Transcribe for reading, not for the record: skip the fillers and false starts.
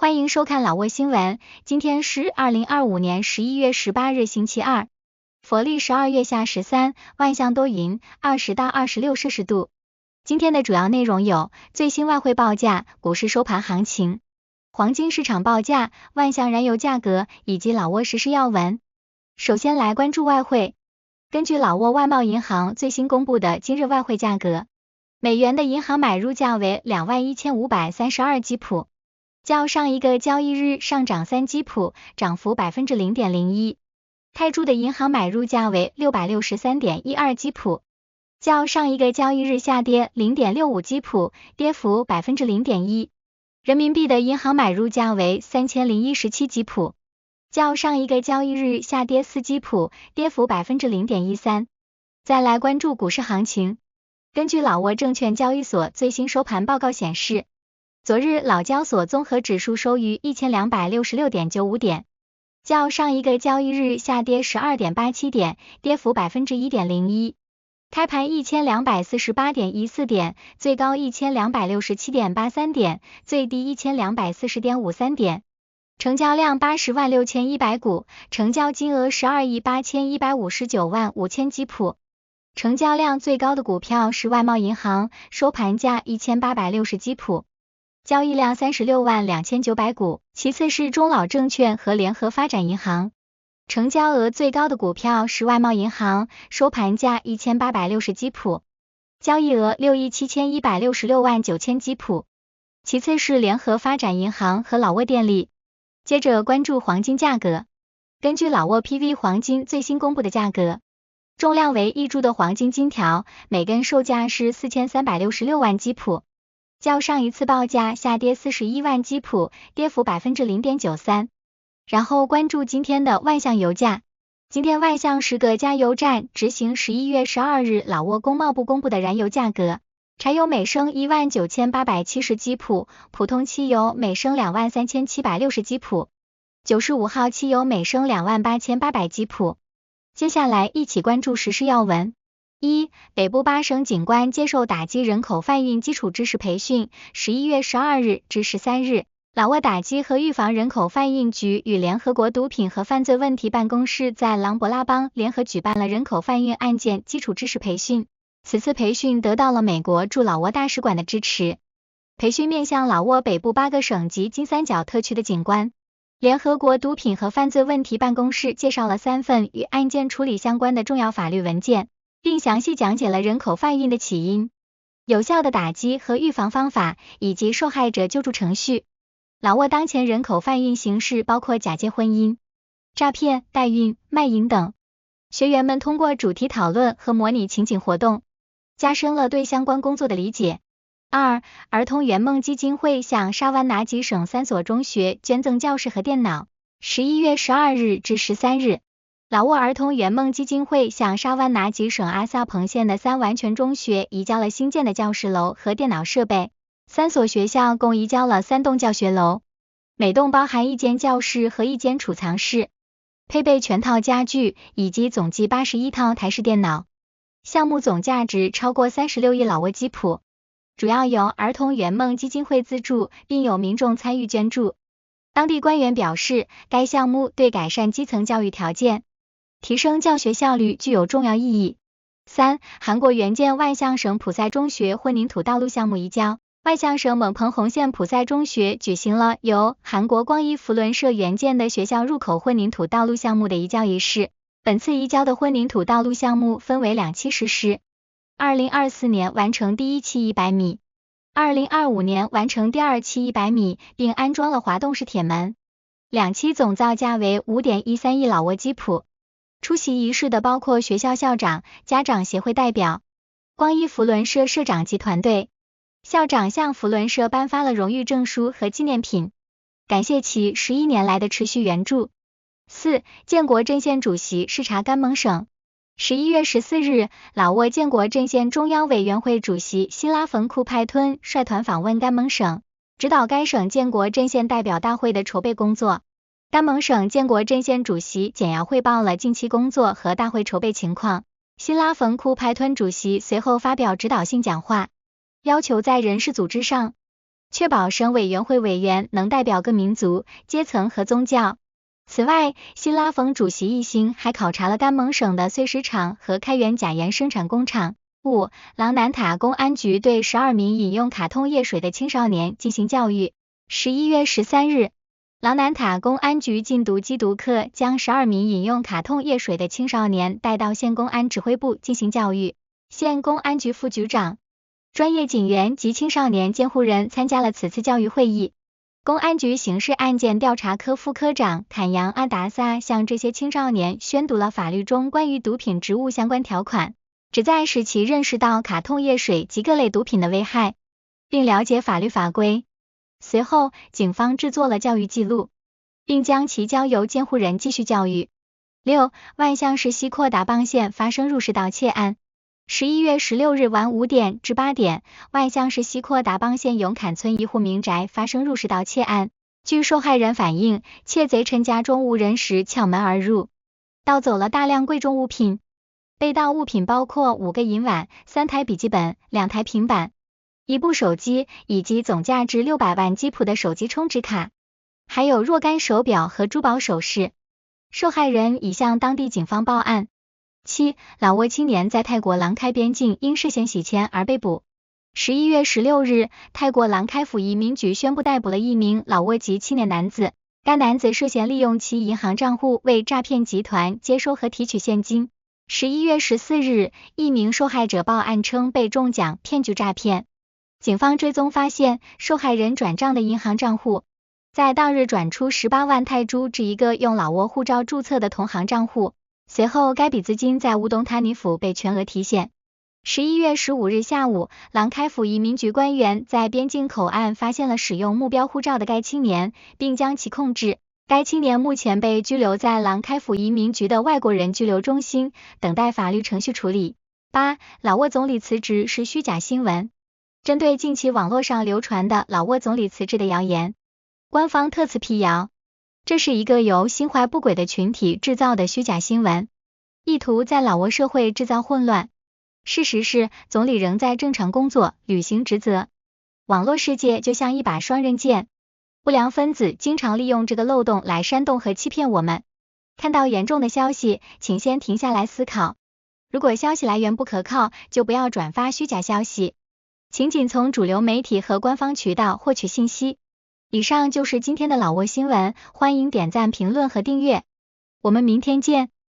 欢迎收看老挝新闻，今天是2025年11月18日星期二，佛历12月下13，万象多云，20到26摄氏度。今天的主要内容有最新外汇报价、股市收盘行情、黄金市场报价、万象燃油价格以及老挝时事要闻。首先来关注外汇，根据老挝外贸银行最新公布的今日外汇价格，美元的银行买入价为21532基普。较上一个交易日上涨3基普，涨幅 0.01%。泰铢的银行买入价为 663.12 基普，较上一个交易日下跌 0.65 基普，跌幅 0.1%。人民币的银行买入价为 3017基普，较上一个交易日下跌4基普，跌幅 0.13%。再来关注股市行情，根据老挝证券交易所最新收盘报告显示，昨日老交所综合指数收于 1266.95 点，较上一个交易日下跌 12.87 点，跌幅 1.01%。开盘 1248.14 点，最高 1267.83 点，最低 1240.53 点。成交量80万6100股，成交金额12亿8159万5千基普。成交量最高的股票是外贸银行，收盘价1860基普。交易量36万2900股，其次是中老证券和联合发展银行。成交额最高的股票是外贸银行，收盘价1860基普，交易额6亿7166万9千基普，其次是联合发展银行和老挝电力。接着关注黄金价格，根据老挝 PV 黄金最新公布的价格，重量为1铢的黄金金条，每根售价是4366万基普。较上一次报价下跌41万基普，跌幅 0.93%。然后关注今天的万象油价，今天万象10个加油站执行11月12日老挝工贸部公布的燃油价格，柴油每升19870基普，普通汽油每升23760基普，95号汽油每升28800基普。接下来一起关注时事要闻。北部8省警官接受打击人口贩运基础知识培训，11月12日至13日，老挝打击和预防人口贩运局与联合国毒品和犯罪问题办公室在琅勃拉邦联合举办了人口贩运案件基础知识培训。此次培训得到了美国驻老挝大使馆的支持。培训面向老挝北部8个省及金三角特区的警官。联合国毒品和犯罪问题办公室介绍了3份与案件处理相关的重要法律文件，并详细讲解了人口贩运的起因、有效的打击和预防方法以及受害者救助程序。老挝当前人口贩运形式包括假借婚姻、诈骗、代孕、卖淫等。学员们通过主题讨论和模拟情景活动，加深了对相关工作的理解。儿童圆梦基金会向沙湾拿吉省3所中学捐赠教室和电脑。11月12日至13日，老挝儿童圆梦基金会向沙湾拿吉省阿萨彭县的3完全中学移交了新建的教室楼和电脑设备，3所学校共移交了3栋教学楼，每栋包含1间教室和1间储藏室，配备全套家具以及总计81套台式电脑。项目总价值超过36亿老挝基普，主要由儿童圆梦基金会资助，并有民众参与捐助。当地官员表示，该项目对改善基层教育条件、提升教学效率具有重要意义。韩国援建万象省普赛中学混凝土道路项目移交。万象省蒙彭洪县普赛中学举行了由韩国光一扶轮社援建的学校入口混凝土道路项目的移交仪式。本次移交的混凝土道路项目分为2期实施，2024年完成第1期100米，2025年完成第2期100米，并安装了滑动式铁门。2期总造价为 5.13 亿老挝基普。出席仪式的包括学校校长、家长协会代表、光一扶轮社社长及团队。校长向扶轮社颁发了荣誉证书和纪念品，感谢其11年来的持续援助。建国阵线主席视察甘盟省。11月14日，老挝建国阵线中央委员会主席希拉冯库派吞率团访问甘盟省，指导该省建国阵线代表大会的筹备工作。甘盟省建国阵线主席简要汇报了近期工作和大会筹备情况。希拉冯库派吞主席随后发表指导性讲话，要求在人事组织上确保省委员会委员能代表各民族、阶层和宗教。此外，新拉冯主席一行还考察了甘蒙省的碎石厂和开源钾盐生产工厂。5. 琅南塔公安局对12名饮用卡通液水的青少年进行教育。11月13日，琅南塔公安局禁毒缉毒课将12名饮用卡通液水的青少年带到县公安指挥部进行教育。县公安局副局长、专业警员及青少年监护人参加了此次教育会议。公安局刑事案件调查科副科长坎扬阿达萨向这些青少年宣读了法律中关于毒品植物相关条款，旨在使其认识到卡通液水及各类毒品的危害，并了解法律法规。随后，警方制作了教育记录，并将其交由监护人继续教育。6. 万象市西扩达邦县发生入室盗窃案。11月16日晚5点至8点，万象市西扩达邦县永坎村一户民宅发生入室盗窃案。据受害人反映，窃贼趁家中无人时撬门而入，盗走了大量贵重物品。被盗物品包括5个银碗、3台笔记本、2台平板、1部手机以及总价值600万吉普的手机充值卡，还有若干手表和珠宝首饰。受害人已向当地警方报案。7. 老挝青年在泰国廊开边境因涉嫌洗钱而被捕。11月16日，泰国廊开府移民局宣布逮捕了一名老挝籍青年男子，该男子涉嫌利用其银行账户为诈骗集团接收和提取现金。11月14日，一名受害者报案称被中奖骗局诈骗，警方追踪发现受害人转账的银行账户在当日转出18万泰铢至一个用老挝护照注册的同行账户，随后该笔资金在乌东塔尼府被全额提现。11月15日下午，廊开府移民局官员在边境口岸发现了使用目标护照的该青年，并将其控制。该青年目前被拘留在廊开府移民局的外国人拘留中心，等待法律程序处理。8. 老挝总理辞职是虚假新闻。针对近期网络上流传的老挝总理辞职的谣言，官方特此辟谣，这是一个由心怀不轨的群体制造的虚假新闻，意图在老挝社会制造混乱。事实是，总理仍在正常工作，履行职责。网络世界就像一把双刃剑，不良分子经常利用这个漏洞来煽动和欺骗我们。看到严重的消息，请先停下来思考。如果消息来源不可靠，就不要转发虚假消息。请仅从主流媒体和官方渠道获取信息。以上就是今天的老挝新闻，欢迎点赞、评论和订阅。我们明天见。